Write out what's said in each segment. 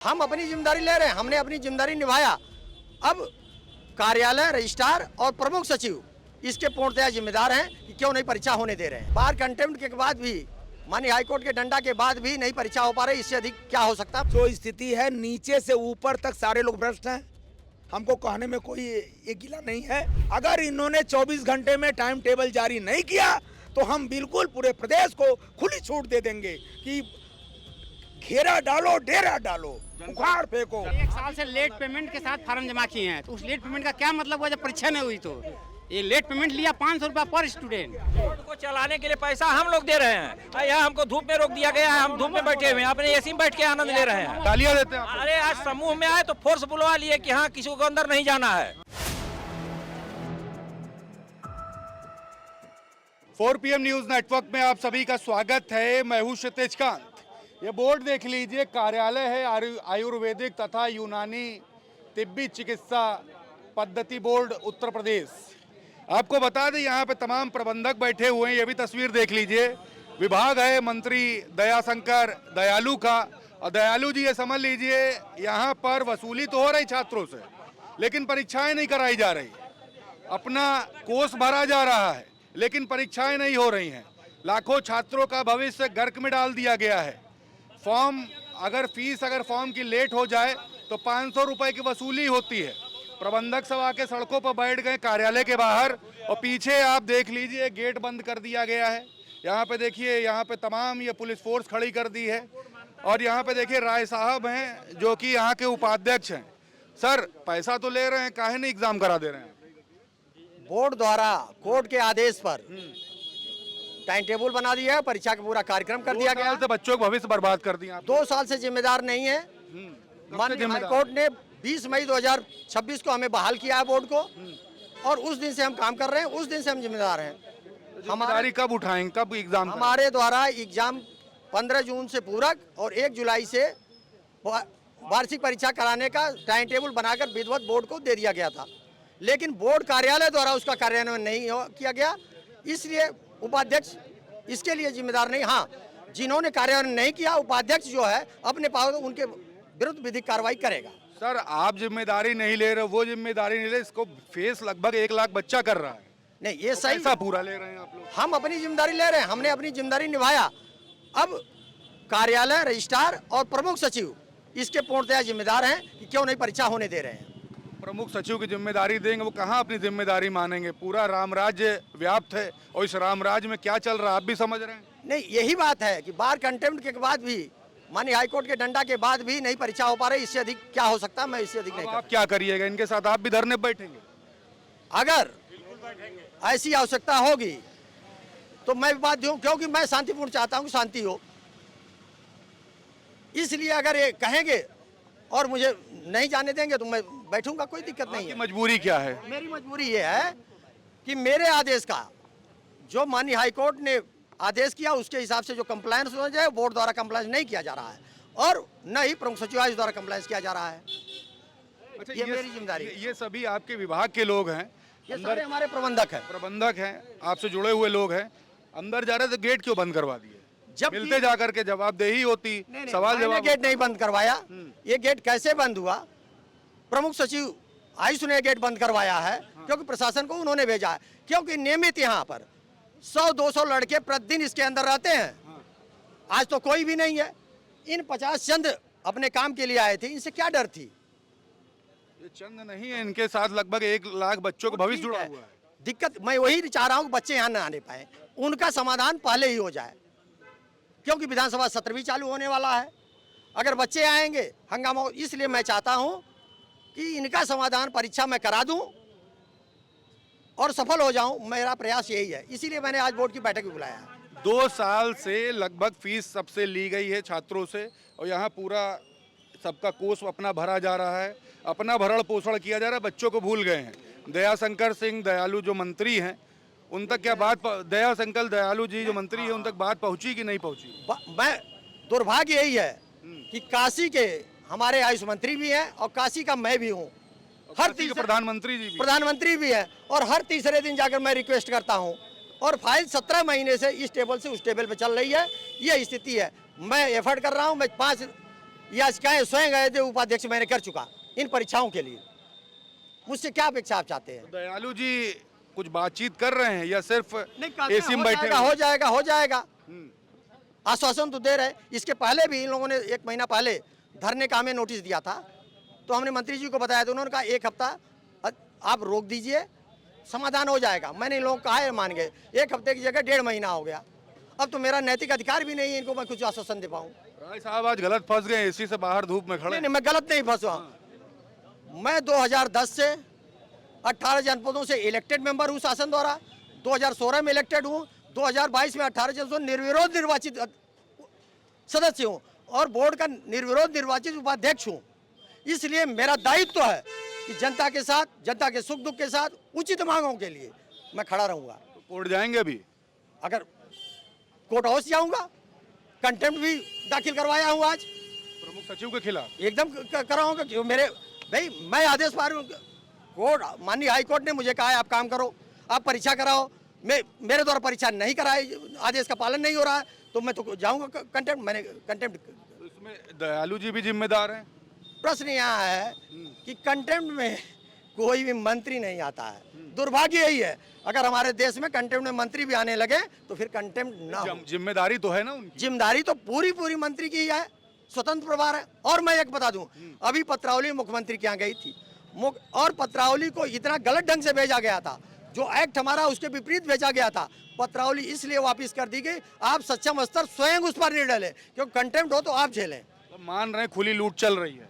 हम अपनी जिम्मेदारी ले रहे हैं, हमने अपनी जिम्मेदारी निभाया। अब कार्यालय, रजिस्ट्रार और प्रमुख सचिव इसके पूर्णतया जिम्मेदार हैं कि क्यों नहीं परीक्षा होने दे रहे हैं। बार कंटेम्प्ट के बाद भी, माननीय हाईकोर्ट के डंडा के बाद भी नहीं परीक्षा हो पा रही, इससे अधिक क्या हो सकता। जो स्थिति है नीचे से ऊपर तक सारे लोग भ्रष्ट हैं। हमको कहने में कोई ये गिला नहीं है। अगर इन्होंने 24 घंटे में टाइम टेबल जारी नहीं किया तो हम बिल्कुल पूरे प्रदेश को खुली छूट दे देंगे कि घेरा डालो, डेरा डालो, उखाड़ फेंको। 1 साल से लेट पेमेंट के साथ फार्म जमा किए हैं, तो उस लेट पेमेंट का क्या मतलब हुआ जब परीक्षा नहीं हुई? तो ये लेट पेमेंट लिया 500 रुपया पर स्टूडेंट। बोर्ड को चलाने के लिए पैसा हम लोग दे रहे हैं। यहाँ हमको धूप में रोक दिया गया है, हम धूप में बैठे हुए हैं, अपने एसी में बैठ के आनंद ले रहे हैं। गालियां देते हैं। अरे आज समूह में आए तो फोर्स बुलवा लिए कि हाँ किसी को अंदर नहीं जाना है। 4 PM न्यूज नेटवर्क में आप सभी का स्वागत है। मैं हूं क्षितिज कांत। ये बोर्ड देख लीजिए, कार्यालय है आयुर्वेदिक तथा यूनानी तिब्बी चिकित्सा पद्धति बोर्ड उत्तर प्रदेश। आपको बता दें यहाँ पे तमाम प्रबंधक बैठे हुए हैं। ये भी तस्वीर देख लीजिए। विभाग है मंत्री दयाशंकर दयालु का, और दयालु जी ये समझ लीजिए यहाँ पर वसूली तो हो रही छात्रों से, लेकिन परीक्षाएं नहीं कराई जा रही। अपना कोष भरा जा रहा है लेकिन परीक्षाएं नहीं हो रही हैं। लाखों छात्रों का भविष्य गर्क में डाल दिया गया है। फीस अगर फॉर्म की लेट हो जाए तो 500 रुपए की वसूली होती है। प्रबंधक सब आके सड़कों पर बैठ गए कार्यालय के बाहर, और पीछे आप देख लीजिए गेट बंद कर दिया गया है। यहाँ पे देखिए, यहाँ पे तमाम ये पुलिस फोर्स खड़ी कर दी है। और यहाँ पे देखिए राय साहब हैं जो कि यहाँ के उपाध्यक्ष हैं। सर, पैसा तो ले रहे हैं, काहे नहीं एग्जाम करा दे रहे हैं? बोर्ड द्वारा कोर्ट के आदेश पर टाइम टेबल बना दिया है, परीक्षा का पूरा कार्यक्रम कर दिया गया। तो बच्चों का भविष्य बर्बाद कर दिया। 2 साल से जिम्मेदार नहीं है। माननीय हाईकोर्ट ने 20 मई 2026 को हमें बहाल किया है बोर्ड को, और उस दिन से हम काम कर रहे हैं, उस दिन से हम जिम्मेदार हैं। जिम्मेदारी कब उठाएंगे, कब एग्जाम? हमारे द्वारा एग्जाम 15 जून से पूरक और 1 जुलाई से वार्षिक परीक्षा कराने का टाइम टेबल बनाकर विधिवत बोर्ड को दे दिया गया था, लेकिन बोर्ड कार्यालय द्वारा उसका कार्यान्वयन नहीं किया गया, इसलिए उपाध्यक्ष इसके लिए जिम्मेदार नहीं। हाँ, जिन्होंने कार्यान्वयन नहीं किया, उपाध्यक्ष जो है अपने पावर उनके विरुद्ध विधिक कार्रवाई करेगा। सर, आप जिम्मेदारी नहीं ले रहे, वो जिम्मेदारी नहीं ले, इसको फेस लगभग 1 लाख बच्चा कर रहा है। नहीं, ये सही पैसा पूरा ले रहे हैं आप लोग। हम अपनी जिम्मेदारी ले रहे हैं, हमने अपनी जिम्मेदारी निभाया। अब कार्यालय, रजिस्ट्रार और प्रमुख सचिव इसके पूर्णतया जिम्मेदार हैं कि क्यों नहीं परीक्षा होने दे रहे हैं। प्रमुख सचिव की जिम्मेदारी देंगे, वो कहाँ अपनी जिम्मेदारी मानेंगे? पूरा रामराज्य व्याप्त है, और इस रामराज्य में क्या चल रहा है आप भी समझ रहे हैं। नहीं, यही बात है कि बार कंटेम्प्ट के बाद भी, माननीय हाईकोर्ट के डंडा के बाद भी नहीं परीक्षा हो पा रही, इससे अधिक क्या हो सकता है? मैं इससे अधिक नहीं आप क्या करिएगा इनके साथ? आप भी धरने बैठेंगे? अगर ऐसी आवश्यकता होगी तो मैं भी बाध्य हूँ, क्योंकि मैं शांतिपूर्ण चाहता हूँ, शांति हो। इसलिए अगर ये कहेंगे और मुझे नहीं जाने देंगे तो मैं बैठूंगा, कोई दिक्कत नहीं है। मजबूरी क्या है? मेरी मजबूरी ये है कि मेरे आदेश का जो माननीय हाईकोर्ट ने आदेश किया उसके हिसाब से जो कंप्लायंस हो जाए, बोर्ड द्वारा कंप्लायंस नहीं किया जा रहा है, और न ही प्रमुख सचिवालय द्वारा कंप्लायंस किया जा रहा है। अच्छा, ये मेरी जिम्मेदारी है। ये सभी आपके विभाग के लोग हैं? ये सारे हमारे प्रबंधक हैं, आपसे जुड़े हुए लोग हैं। अंदर जा रहे तो गेट क्यों बंद करवा दिए? जब मिलते जाकर के जवाबदेही होती। सवाल जवाब। गेट नहीं बंद करवाया। ये गेट कैसे बंद हुआ? प्रमुख सचिव आयुष ने गेट बंद करवाया है, क्योंकि प्रशासन को उन्होंने भेजा है, क्योंकि नियमित यहाँ पर 100-200 लड़के प्रतिदिन इसके अंदर रहते हैं। आज तो कोई भी नहीं है। इन 50 चंद अपने काम के लिए आए थे, इनसे क्या डर थी? ये चंद नहीं है, इनके साथ लगभग 1 लाख बच्चों का भविष्य जुड़ा हुआ है। दिक्कत मैं वही चाह रहा हूँ कि बच्चे यहाँ न आने पाए, उनका समाधान पहले ही हो जाए, क्योंकि विधानसभा सत्र भी चालू होने वाला है। अगर बच्चे आएंगे हंगामा, इसलिए मैं चाहता हूँ कि इनका समाधान परीक्षा में करा दूं और सफल हो जाऊं। मेरा प्रयास यही है, इसीलिए मैंने आज बोर्ड की बैठक भी बुलाया है। 2 साल से लगभग फीस सबसे ली गई है छात्रों से, और यहाँ पूरा सबका कोष अपना भरा जा रहा है, अपना भरण पोषण किया जा रहा है। बच्चों को भूल गए हैं। दयाशंकर सिंह दयालु जो मंत्री हैं, उन तक क्या बात, दयाशंकर दयालु जी जो मंत्री है, उन तक बात पहुंची कि नहीं पहुंची? मैं दुर्भाग्य यही है कि काशी के हमारे आयुष मंत्री भी हैं और काशी का मैं भी हूँ, हर तीसरे प्रधानमंत्री भी है, और हर तीसरे दिन जाकर मैं रिक्वेस्ट करता हूँ, और फाइल 17 महीने से इस टेबल से उस टेबल पे चल रही है। ये स्थिति है। मैं एफर्ट कर रहा हूँ, मैं 5 या कहें स्वयं गए थे उपाध्यक्ष मैंने कर चुका इन परीक्षाओं के लिए। मुझसे क्या अपेक्षा आप चाहते हैं? दयालु जी कुछ बातचीत कर रहे हैं या सिर्फ नहीं, एसी में बैठे हैं? हो जाएगा आश्वासन तो दे रहे। इसके पहले भी इन लोगों ने 1 महीना पहले धरने का हमें नोटिस दिया था, तो हमने मंत्री जी को बताया, तो उन्होंने कहा 1 हफ्ता आप रोक दीजिए, समाधान हो जाएगा। मैंने इन लोगों को कहा है, मान गए। 1 हफ्ते की जगह 1.5 महीना हो गया। अब तो मेरा नैतिक अधिकार भी नहीं है इनको मैं कुछ आश्वासन दे पाऊँ। राय साहब आज गलत फंस गए, एसी से बाहर धूप में खड़े। नहीं, मैं गलत नहीं फंसा। मैं 2010 से 18 जनपदों से इलेक्टेड मेंबर हूँ शासन द्वारा, 2016 में इलेक्टेड हूँ, 2022 में 18 जनपदों निर्विरोध निर्वाचित सदस्य हूँ और बोर्ड का निर्विरोध निर्वाचित उपाध्यक्ष हूँ। इसलिए मेरा दायित्व है कि जनता के साथ, जनता के सुख दुख के साथ उचित मांगों के लिए मैं खड़ा रहूंगा। तो कोर्ट जाएंगे अभी? अगर कोर्ट हाउस जाऊंगा, कंटेम्प्ट भी दाखिल करवाया हूँ आज प्रमुख सचिव के खिलाफ। एकदम कराऊंगा क्यों मेरे भाई, मैं आदेश पा रहा हूँ। कोर्ट, माननीय हाई कोर्ट ने मुझे कहा है आप काम करो, आप परीक्षा कराओ। मेरे द्वारा परीक्षा नहीं कराई, आदेश का पालन नहीं हो रहा है, तो मैं तो जाऊंगा कंटेम्प्ट। मैंने कंटेम्प्ट। तो इसमें दयालु जी भी जिम्मेदार हैं? प्रश्न यहाँ है कि कंटेम्प्ट में कोई भी मंत्री नहीं आता है। दुर्भाग्य यही है, अगर हमारे देश में कंटेम्प्ट में मंत्री भी आने लगे तो फिर कंटेम्प्ट ना हो। जिम्मेदारी तो है ना उनकी? जिम्मेदारी तो पूरी मंत्री की है, स्वतंत्र प्रभार है। और मैं एक बता दूं, अभी पत्रावली मुख्यमंत्री के यहाँ गई थी और पत्रावली को इतना गलत ढंग से भेजा गया था, जो एक्ट हमारा उसके विपरीत भेजा गया था। पत्रावली इसलिए वापस कर दी गई, आप सक्षम स्तर स्वयं उस पर निर्णय लें, क्योंकि कंटेम्प्ट हो तो आप झेलें। तो मान रहे खुली लूट चल रही है?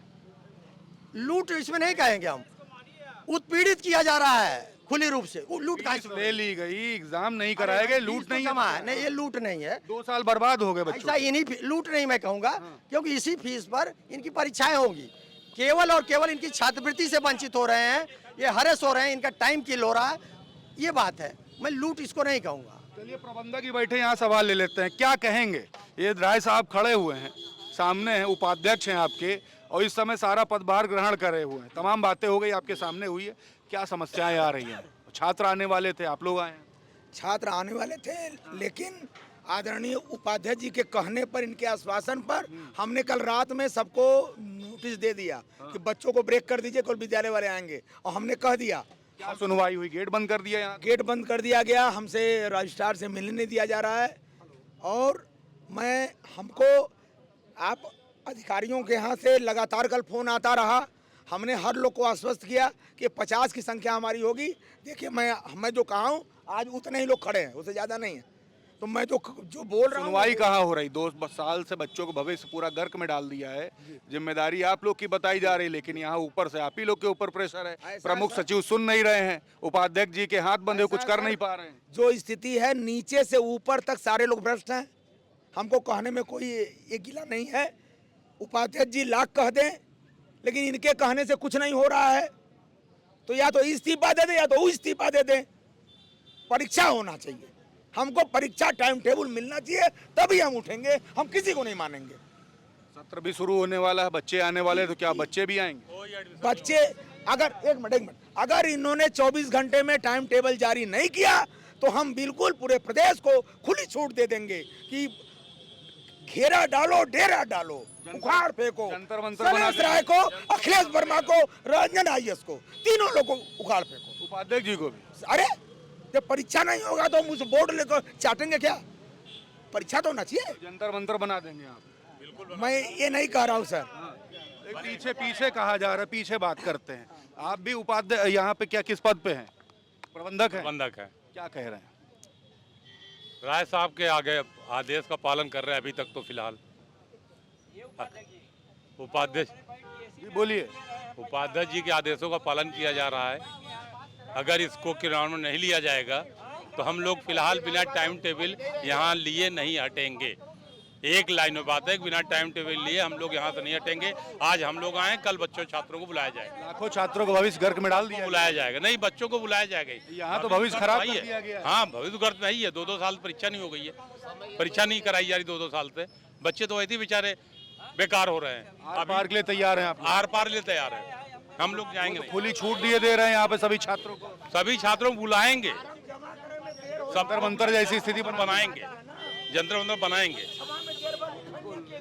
लूट इसमें नहीं कहेंगे हम, उत्पीड़ित किया जा रहा है खुली रूप से। लूट कहाँ से ले ली गई, एग्जाम नहीं कराए गए, लूट नहीं है। नहीं, ये लूट नहीं है। 2 साल बर्बाद हो गए बच्चों। ऐसा इन्हीं लूट नहीं मैं कहूंगा, क्योंकि इसी फीस पर इनकी परीक्षाएं होंगी। केवल और केवल इनकी छात्रवृत्ति से वंचित हो रहे हैं, ये हरेस हो रहे हैं, इनका टाइम किल हो रहा है, ये बात है। मैं लूट इसको नहीं कहूंगा। चलिए प्रबंधक ही बैठे, यहाँ सवाल ले लेते हैं। क्या कहेंगे? ये राय साहब खड़े हुए हैं, सामने हैं, उपाध्यक्ष हैं आपके, और इस समय सारा पदभार ग्रहण करे हुए हैं। तमाम बातें हो गई, आपके सामने हुई है। क्या समस्याएं आ रही हैं? छात्र आने वाले थे, आप लोग आए हैं। छात्र आने वाले थे, लेकिन आदरणीय उपाध्यक्ष जी के कहने पर, इनके आश्वासन पर हमने कल रात में सबको नोटिस दे दिया कि बच्चों को ब्रेक कर दीजिए, कल विद्यालय वाले आएंगे। और हमने कह दिया। क्या सुनवाई हुई? गेट बंद कर दिया? यहाँ गेट बंद कर दिया गया, हमसे रजिस्ट्रार से मिलने नहीं दिया जा रहा है। और हमको आप अधिकारियों के यहाँ से लगातार कल फोन आता रहा। हमने हर लोग को आश्वस्त किया कि 50 की संख्या हमारी होगी। देखिए, मैं जो कहा हूँ आज उतने ही लोग खड़े हैं, उससे ज़्यादा नहीं है। तो मैं जो बोल रहा हूँ, सुनवाई कहाँ हो रही? 2 साल से बच्चों को भविष्य पूरा गर्क में डाल दिया है। जिम्मेदारी आप लोग की बताई जा रही, लेकिन यहाँ ऊपर से आप ही लोग के ऊपर प्रेशर है। प्रमुख सचिव सुन नहीं रहे हैं, उपाध्यक्ष जी के हाथ बंधे कुछ कर नहीं पा रहे हैं। जो स्थिति है, नीचे से ऊपर तक सारे लोग भ्रष्ट हैं। हमको कहने में कोई ये गिला नहीं है। उपाध्यक्ष जी लाख कह दें, लेकिन इनके कहने से कुछ नहीं हो रहा है। तो या तो इस्तीफा दे दे या तो इस्तीफा दे दे। परीक्षा होना चाहिए, हमको परीक्षा टाइम टेबल मिलना चाहिए, तभी हम उठेंगे। हम किसी को नहीं मानेंगे। सत्र भी शुरू होने वाला है, बच्चे आने वाले, तो क्या बच्चे भी आएंगे? बच्चे अगर एक मिनट अगर इन्होंने 24 घंटे में टाइम टेबल जारी नहीं किया तो हम बिल्कुल पूरे प्रदेश को खुली छूट दे देंगे कि घेरा डालो, डेरा डालो, उखाड़ फेंको। जंतर मंतर सलेश राय को, अखिलेश वर्मा को, रंजन आईएएस को, तीनों लोगों को उखाड़ फेंको। उपाध्यक्ष जी को भी। अरे जब परीक्षा नहीं होगा तो हम उस बोर्ड लेकर चाटेंगे क्या? परीक्षा तो होना चाहिए। जंतर मंतर बना देंगे आप? बिल्कुल। मैं ये नहीं कह रहा हूँ सर। पीछे कहा जा रहा है, पीछे बात करते हैं। आप भी उपाध्यक्ष यहाँ पे क्या, किस पद पे हैं? प्रबंधक है? प्रबंधक है। क्या कह रहे हैं? राय साहब के आगे आदेश का पालन कर रहे हैं अभी तक तो फिलहाल। उपाध्यक्ष जी बोलिए। उपाध्यक्ष जी के आदेशों का पालन किया जा रहा है। अगर इसको क्रियान्वयन में नहीं लिया जाएगा तो हम लोग फिलहाल बिना टाइम टेबल यहाँ लिए नहीं हटेंगे। एक लाइन में बात है, बिना टाइम टेबल लिए हम लोग यहाँ से नहीं हटेंगे। आज हम लोग आए, कल बच्चों छात्रों को बुलाया जाएगा। लाखों छात्रों को भविष्य गर्क में डाल दिया, बुलाया जाएगा। नहीं, बच्चों को बुलाया जाएगा। यहाँ तो भविष्य खराब कर दिया गया है। हाँ, भविष्य गर्क नहीं है। 2-2 साल परीक्षा नहीं हो गई है, परीक्षा नहीं कराई जा रही 2-2 साल से। बच्चे तो ऐसे बेचारे बेकार हो रहे हैं। आर पार के लिए तैयार हैं आप? आर पार लिए तैयार है, हम लोग जाएंगे नहीं। खुली छूट दे रहे हैं यहाँ पे सभी छात्रों को। सभी छात्रों को बुलाएंगे, जंतर मंतर जैसी स्थिति बनाएंगे, जंतर मंतर बनाएंगे।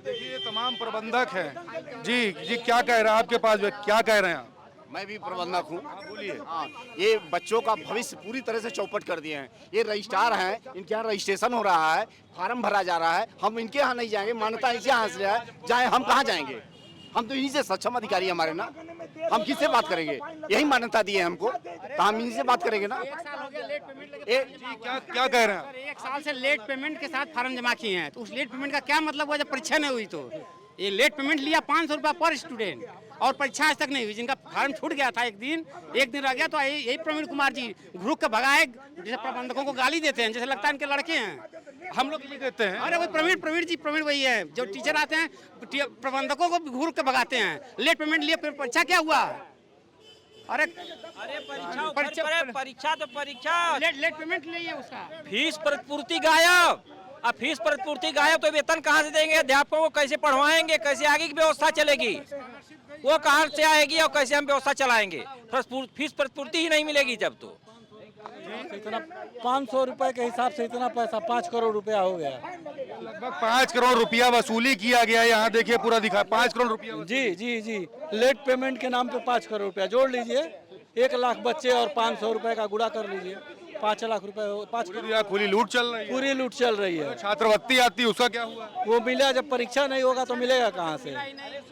देखिए ये तमाम प्रबंधक हैं। जी जी, क्या कह रहे हैं आपके पास, क्या कह रहे हैं आप? मैं भी प्रबंधक हूँ। बोलिए। हाँ, ये बच्चों का भविष्य पूरी तरह से चौपट कर दिए हैं। ये रजिस्ट्रार हैं, इनके यहाँ रजिस्ट्रेशन हो रहा है, फार्म भरा जा रहा है, हम इनके यहाँ नहीं जाएंगे, मान्यता इनके यहाँ से है, जाए हम कहाँ जाएंगे? हम तो इन्हीं से सक्षम अधिकारी हैं हमारे ना, हम किससे बात करेंगे? यही मान्यता दी है हमको, तो हम इन्हीं से बात करेंगे ना। क्या कह रहे हैं आप? एक साल से लेट पेमेंट के साथ फार्म जमा किए हैं, तो उस लेट पेमेंट का क्या मतलब हुआ जब परीक्षा नहीं हुई? तो ये लेट पेमेंट लिया 500 रुपया पर स्टूडेंट, और परीक्षा आज तक नहीं हुई। जिनका फार्म छूट गया था, एक दिन रह गया, तो यही प्रवीण कुमार जी घुर के भगाए, जैसे प्रबंधकों को गाली देते हैं, जैसे लगता है इनके लड़के हैं। हम लोग भी देते हैं। अरे वो प्रवीण वही है, जो टीचर आते हैं प्रबंधकों को घूर के भगाते हैं। लेट पेमेंट लिए, फिर परीक्षा क्या हुआ? अरे परीक्षा तो परीक्षा, लेट पेमेंट लिए उसका फीस प्रतिपूर्ति गायब। अब फीस प्रतिपूर्ति गायब तो वेतन कहाँ से देंगे? अध्यापकों को कैसे पढ़वाएंगे? कैसे आगे की व्यवस्था चलेगी? वो कहाँ से आएगी और कैसे हम व्यवस्था चलाएंगे? फीस प्रतिपूर्ति ही नहीं मिलेगी जब तो। इतना 500 रुपए के हिसाब से इतना पैसा 5 करोड़ रुपया हो गया। लगभग 5 करोड़ रुपया वसूली किया गया। यहाँ देखिए पूरा दिखा, 5 करोड़ रुपया। जी, लेट पेमेंट के नाम पे 5 करोड़ रुपया जोड़ लीजिए, 1 लाख बच्चे और 500 रुपए का गुणा कर लीजिए, 5 लाख रुपए, 5 करोड़। खुली लूट चल रही है। पूरी लूट चल रही है। छात्रवृत्ति आती है, उसका क्या हुआ? वो मिला, जब परीक्षा नहीं होगा तो मिलेगा कहाँ से?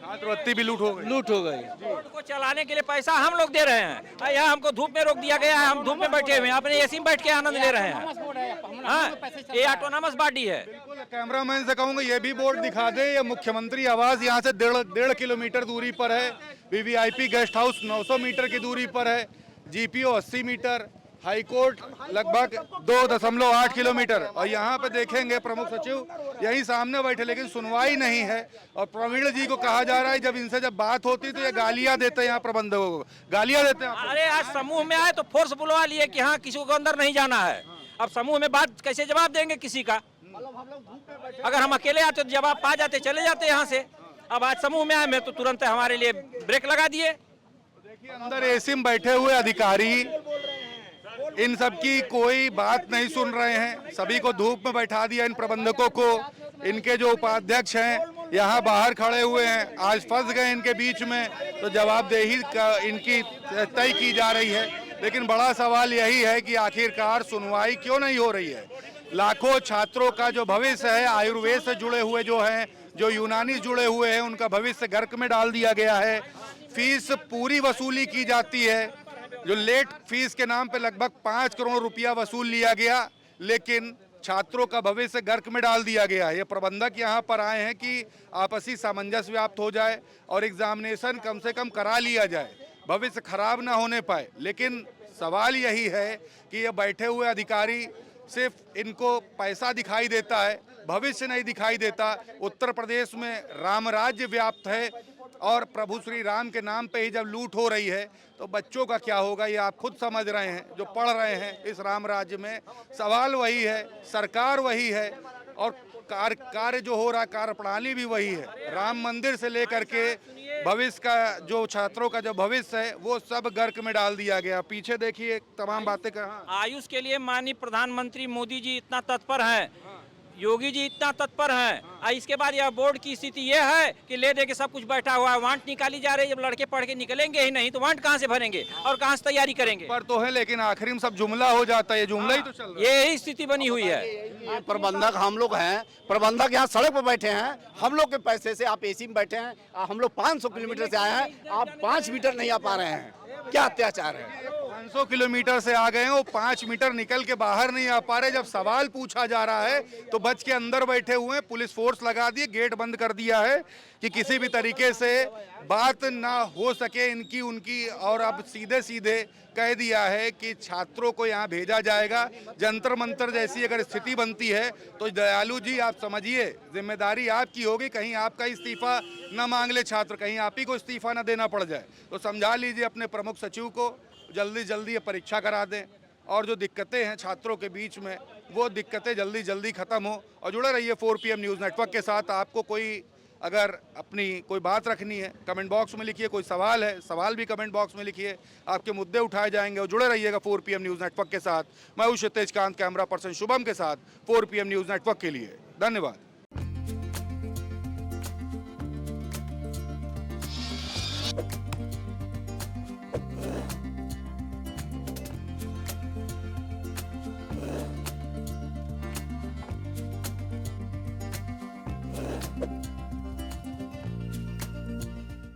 छात्रवृत्ति भी लूट हो गई। बोर्ड को चलाने के लिए पैसा हम लोग दे रहे हैं। यहाँ हमको धूप में रोक दिया गया है, हम धूप में बैठे हुए हैं, अपने एसी में बैठ के आनंद ले रहे हैं। हाँ, ये ऑटोनॉमस बॉडी है। कैमरामैन से कहूंगा ये भी बोर्ड दिखा दे। ये मुख्यमंत्री आवास यहाँ से 1.5 किलोमीटर दूरी पर है। वीवीआईपी गेस्ट हाउस 900 मीटर की दूरी पर है। जीपीओ 80 मीटर, हाईकोर्ट लगभग 2.8 किलोमीटर। और यहाँ पे देखेंगे प्रमुख सचिव यही सामने बैठे, लेकिन सुनवाई नहीं है। और प्रवीण जी को कहा जा रहा है, जब इनसे बात होती तो ये गालियां देते हैं, यहाँ प्रबंधकों को गालियां देते हैं। अरे आज समूह में आए तो फोर्स बुलवा लिए कि हाँ किसी को अंदर नहीं जाना है। अब समूह में बात कैसे जवाब देंगे किसी का? अगर हम अकेले आते तो जवाब पा जाते, चले जाते यहाँ से। अब आज समूह में आए मैं तो तुरंत हमारे लिए ब्रेक लगा दिए। देखिए अंदर एसी में बैठे हुए अधिकारी इन सब की कोई बात नहीं सुन रहे हैं। सभी को धूप में बैठा दिया इन प्रबंधकों को। इनके जो उपाध्यक्ष हैं यहाँ बाहर खड़े हुए हैं, आज फंस गए इनके बीच में, तो जवाबदेही इनकी तय की जा रही है। लेकिन बड़ा सवाल यही है कि आखिरकार सुनवाई क्यों नहीं हो रही है? लाखों छात्रों का जो भविष्य है, आयुर्वेद से जुड़े हुए जो हैं, जो यूनानी जुड़े हुए हैं, उनका भविष्य गर्क में डाल दिया गया है। फीस पूरी वसूली की जाती है। जो लेट फीस के नाम पे लगभग 5 करोड़ रुपया वसूल लिया गया, लेकिन छात्रों का भविष्य गर्क में डाल दिया गया है। ये प्रबंधक यहाँ पर आए हैं कि आपसी सामंजस्य व्याप्त हो जाए और एग्जामिनेशन कम से कम करा लिया जाए, भविष्य खराब ना होने पाए। लेकिन सवाल यही है कि ये बैठे हुए अधिकारी सिर्फ इनको पैसा दिखाई देता है, भविष्य नहीं दिखाई देता। उत्तर प्रदेश में राम राज्य व्याप्त है और प्रभु श्री राम के नाम पे ही जब लूट हो रही है तो बच्चों का क्या होगा, ये आप खुद समझ रहे हैं जो पढ़ रहे हैं इस राम राज्य में। सवाल वही है, सरकार वही है और कार्य जो हो रहा है, कार्यप्रणाली भी वही है। राम मंदिर से लेकर के भविष्य का जो छात्रों का जो भविष्य है वो सब गर्क में डाल दिया गया। पीछे देखिए तमाम बातें कहाँ। आयुष के लिए माननीय प्रधानमंत्री मोदी जी इतना तत्पर हैं, योगी जी इतना तत्पर हैं, और इसके बाद यह बोर्ड की स्थिति यह है कि ले दे के सब कुछ बैठा हुआ है। वांट निकाली जा रही है। जब लड़के पढ़ के निकलेंगे ही नहीं तो वांट कहाँ से भरेंगे और कहाँ से तैयारी करेंगे? पर तो है, लेकिन आखिर में सब जुमला हो जाता है। ये जुमला ही तो चल रहा है। यही स्थिति बनी हुई है। ये प्रबंधक हम लोग हैं, प्रबंधक यहाँ सड़क पर बैठे हैं, हम लोग के पैसे से आप एसी में बैठे हैं। हम लोग 500 किलोमीटर से आए हैं, आप 5 मीटर नहीं आ पा रहे हैं। क्या अत्याचार है? 500 किलोमीटर से आ गए हैं, वो 5 मीटर निकल के बाहर नहीं आ पा रहे। जब सवाल पूछा जा रहा है तो बच के अंदर बैठे हुए हैं, पुलिस फोर्स लगा दी, गेट बंद कर दिया है कि किसी भी तरीके से बात ना हो सके इनकी उनकी। और अब सीधे सीधे कह दिया है कि छात्रों को यहाँ भेजा जाएगा। जंतर मंतर जैसी अगर स्थिति बनती है तो दयालु जी आप समझिए, जिम्मेदारी आपकी होगी। कहीं आपका इस्तीफा न मांग ले छात्र, कहीं आप ही को इस्तीफा न देना पड़ जाए। तो समझा लीजिए अपने प्रमुख सचिव को, जल्दी जल्दी ये परीक्षा करा दें और जो दिक्कतें हैं छात्रों के बीच में वो दिक्कतें जल्दी जल्दी ख़त्म हो। और जुड़े रहिए 4PM न्यूज़ नेटवर्क के साथ। आपको कोई अगर अपनी कोई बात रखनी है कमेंट बॉक्स में लिखिए, कोई सवाल है सवाल भी कमेंट बॉक्स में लिखिए, आपके मुद्दे उठाए जाएंगे। और जुड़े रहिएगा 4PM न्यूज़ नेटवर्क के साथ। मैं हूं क्षितिज कांत, कैमरा पर्सन शुभम के साथ 4PM न्यूज़ नेटवर्क के लिए। धन्यवाद। है।